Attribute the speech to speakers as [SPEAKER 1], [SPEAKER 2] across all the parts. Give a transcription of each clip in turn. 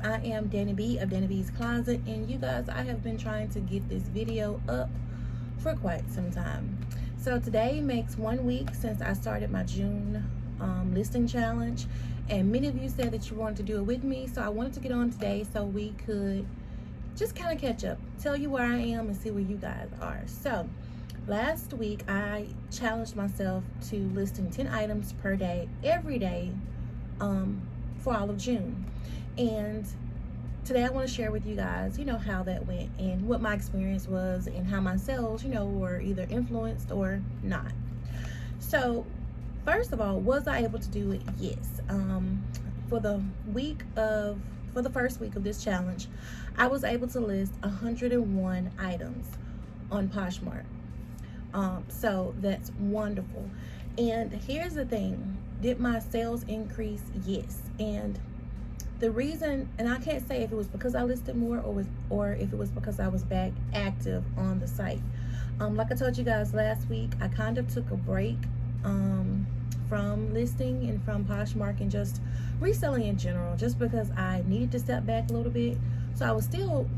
[SPEAKER 1] I am Danny B of Danny B's Closet, and you guys, I have been trying to get this video up for quite some time. So today makes 1 week since I started my June listing challenge, and many of you said that you wanted to do it with me, so I wanted to get on today so we could just kind of catch up, tell you where I am and see where you guys are. So last week I challenged myself to listing 10 items per day every day for all of June, and today I want to share with you guys how that went and what my experience was and how my sales were either influenced or not. So first of all, was I able to do it? Yes. For the first week of this challenge, I was able to list 101 items on Poshmark. So that's wonderful. And here's the thing, did my sales increase? Yes. And the reason, and I can't say if it was because I listed more or if it was because I was back active on the site. Like I told you guys last week, I kind of took a break from listing and from Poshmark and just reselling in general, just because I needed to step back a little bit. So I was still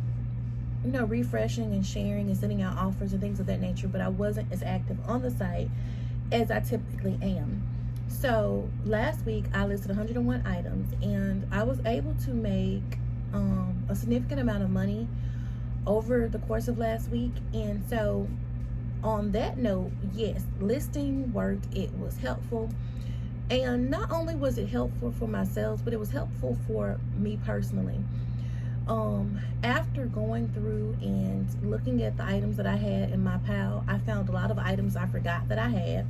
[SPEAKER 1] refreshing and sharing and sending out offers and things of that nature, but I wasn't as active on the site as I typically am. So last week I listed 101 items, and I was able to make a significant amount of money over the course of last week. And so on that note, yes, listing worked. It was helpful, and not only was it helpful for my sales, but it was helpful for me personally. After going through and looking at the items that I had in my pile, I found a lot of items I forgot that I had.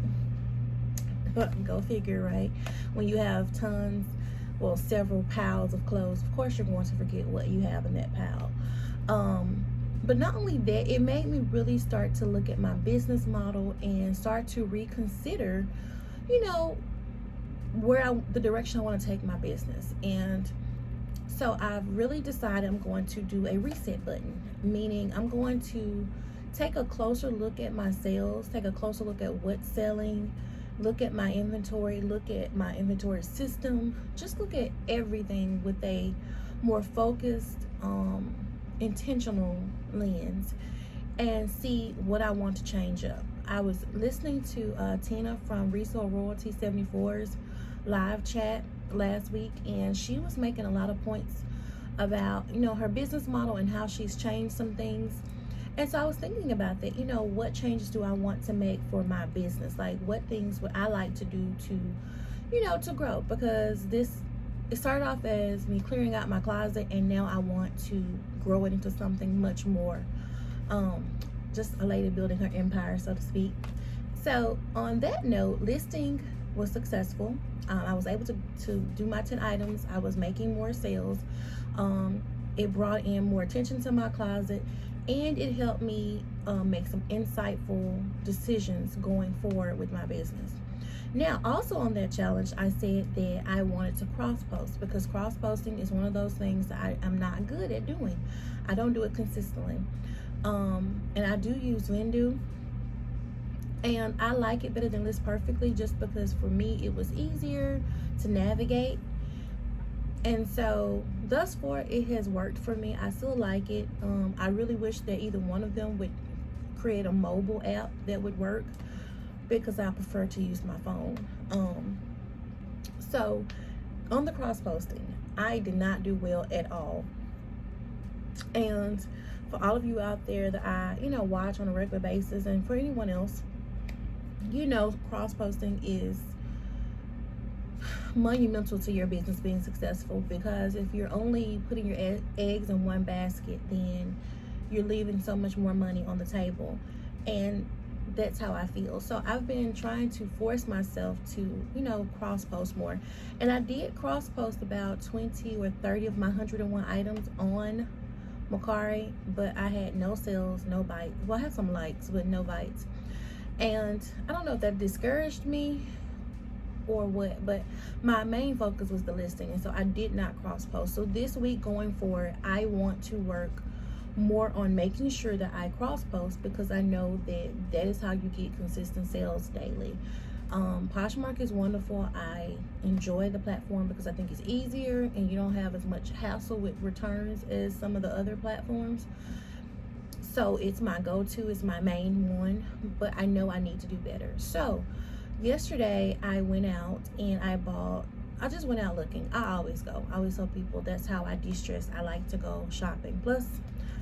[SPEAKER 1] Go figure, right? When you have several piles of clothes, of course you're going to forget what you have in that pile. But not only that, it made me really start to look at my business model and start to reconsider, the direction I want to take my business. And so I've really decided I'm going to do a reset button, meaning I'm going to take a closer look at my sales, take a closer look at what's selling, look at my inventory, look at my inventory system, just look at everything with a more focused, intentional lens, and see what I want to change up. I was listening to Tina from Resale Royalty 74's live chat last week, and she was making a lot of points about her business model and how she's changed some things. And so I was thinking about that, what changes do I want to make for my business? Like, what things would I like to do to, to grow? Because it started off as me clearing out my closet, and now I want to grow it into something much more, just a lady building her empire, so to speak. So on that note, listing was successful. I was able to do my 10 items. I was making more sales. It brought in more attention to my closet, and it helped me make some insightful decisions going forward with my business. Now, also on that challenge, I said that I wanted to cross-post, because cross-posting is one of those things that I'm not good at doing. I don't do it consistently. And I do use Lindu, and I like it better than List Perfectly, just because for me it was easier to navigate. And so thus far it has worked for me. I still like it. I really wish that either one of them would create a mobile app that would work, because I prefer to use my phone. So on the cross posting, I did not do well at all. And for all of you out there that I watch on a regular basis, and for anyone else, cross posting is monumental to your business being successful, because if you're only putting your eggs in one basket, then you're leaving so much more money on the table. And that's how I feel. So I've been trying to force myself to cross post more, and I did cross post about 20 or 30 of my 101 items on Mercari, but I had no sales, no bites. Well, I had some likes but no bites, and I don't know if that discouraged me or what, but my main focus was the listing, and so I did not cross post. So this week going forward, I want to work more on making sure that I cross post, because I know that is how you get consistent sales daily. Poshmark is wonderful. I enjoy the platform because I think it's easier and you don't have as much hassle with returns as some of the other platforms. So it's my go-to, it's my main one, but I know I need to do better. So yesterday I went out and I just went out looking. I always go. I always tell people that's how I de-stress. I like to go shopping. Plus,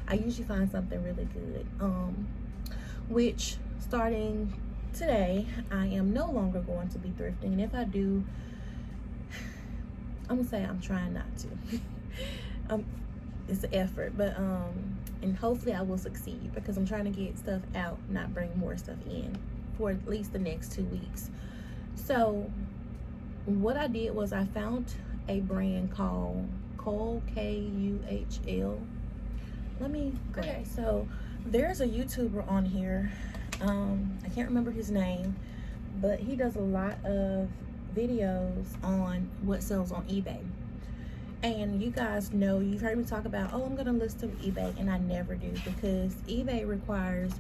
[SPEAKER 1] I usually find something really good. Which starting today, I am no longer going to be thrifting. And if I do, I'm gonna say I'm trying not to. It's an effort, but and hopefully I will succeed because I'm trying to get stuff out, not bring more stuff in for at least the next 2 weeks. So what I did was I found a brand called Kuhl, Kuhl. Okay, so there's a YouTuber on here. I can't remember his name, but he does a lot of videos on what sells on eBay. And you guys know, you've heard me talk about, oh, I'm gonna list to eBay, and I never do because eBay requires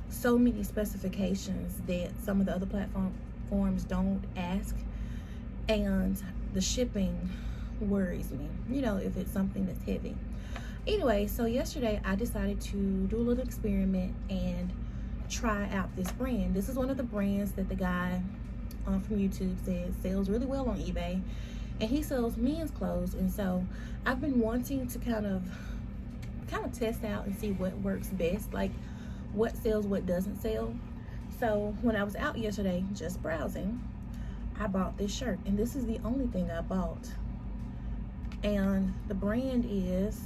[SPEAKER 1] so many specifications that some of the other platforms don't ask, and the shipping worries me, you know, if it's something that's heavy. Anyway, so yesterday I decided to do a little experiment and try out this brand. This is one of the brands that the guy from YouTube says sells really well on eBay, and he sells men's clothes. And so I've been wanting to kind of test out and see what works best, like what sells, what doesn't sell. So when I was out yesterday just browsing, I bought this shirt, and this is the only thing I bought. And the brand is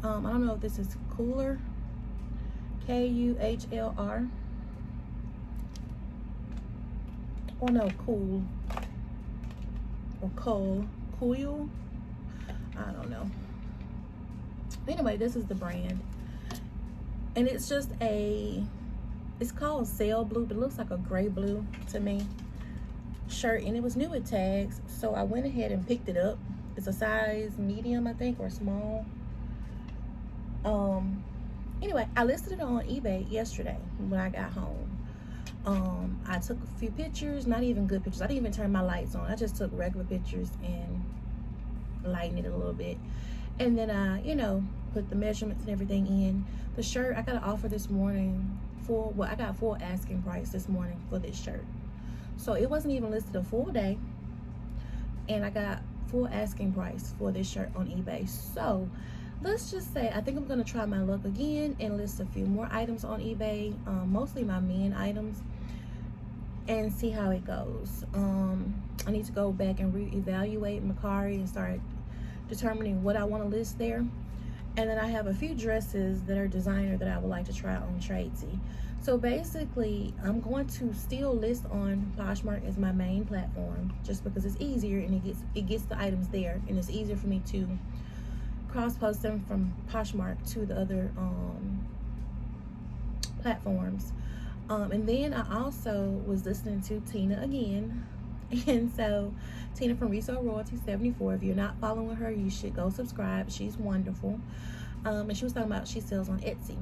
[SPEAKER 1] I don't know if this is Cooler, Kuhlr, or no, Cool, or Cool, I don't know. Anyway, this is the brand, and it's just it's called Sail Blue, but it looks like a gray blue to me shirt, and it was new with tags, so I went ahead and picked it up. It's a size medium, I think, or small. Anyway, I listed it on eBay yesterday when I got home. I took a few pictures, not even good pictures. I didn't even turn my lights on. I just took regular pictures and lightened it a little bit. And then I, you know, put the measurements and everything in. The shirt, I got an offer this morning I got full asking price this morning for this shirt. So it wasn't even listed a full day, and I got full asking price for this shirt on eBay. So let's just say I think I'm gonna try my luck again and list a few more items on eBay, mostly my men items, and see how it goes. I need to go back and reevaluate Mercari and start determining what I want to list there. And then I have a few dresses that are designer that I would like to try on Tradesy. So basically, I'm going to still list on Poshmark as my main platform, just because it's easier and it gets the items there, and it's easier for me to cross-post them from Poshmark to the other platforms. And then I also was listening to Tina again. And so Tina from Resale Royalty 74, if you're not following her, you should go subscribe. She's wonderful. And she was talking about she sells on Etsy.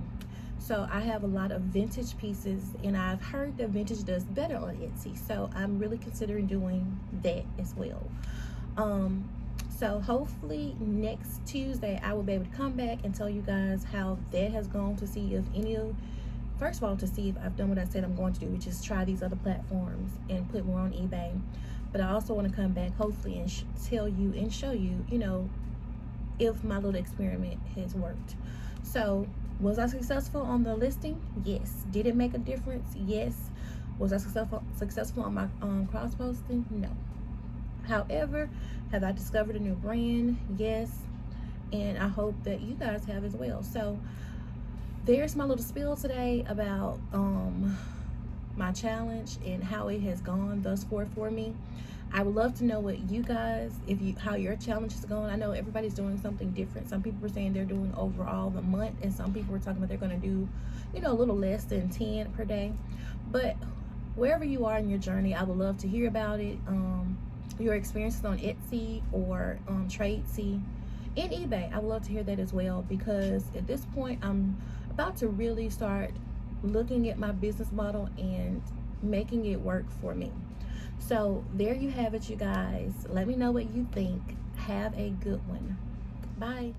[SPEAKER 1] So I have a lot of vintage pieces, and I've heard that vintage does better on Etsy. So I'm really considering doing that as well. So hopefully next Tuesday I will be able to come back and tell you guys how that has gone, to see if first of all, to see if I've done what I said I'm going to do, which is try these other platforms and put more on eBay. But I also want to come back hopefully and tell you and show you, you know, if my little experiment has worked. So was I successful on the listing? Yes. Did it make a difference? Yes. Was I successful on my cross posting? No. However, have I discovered a new brand? Yes. And I hope that you guys have as well. So there's my little spiel today about my challenge and how it has gone thus far for me. I would love to know what you guys, how your challenge is going. I know everybody's doing something different. Some people are saying they're doing overall the month, and some people are talking about they're going to do, you know, a little less than 10 per day. But wherever you are in your journey, I would love to hear about it. Your experiences on Etsy or Tradesy and eBay. I would love to hear that as well, because at this point I'm about to really start looking at my business model and making it work for me. So there you have it, you guys. Let me know what you think. Have a good one. Bye.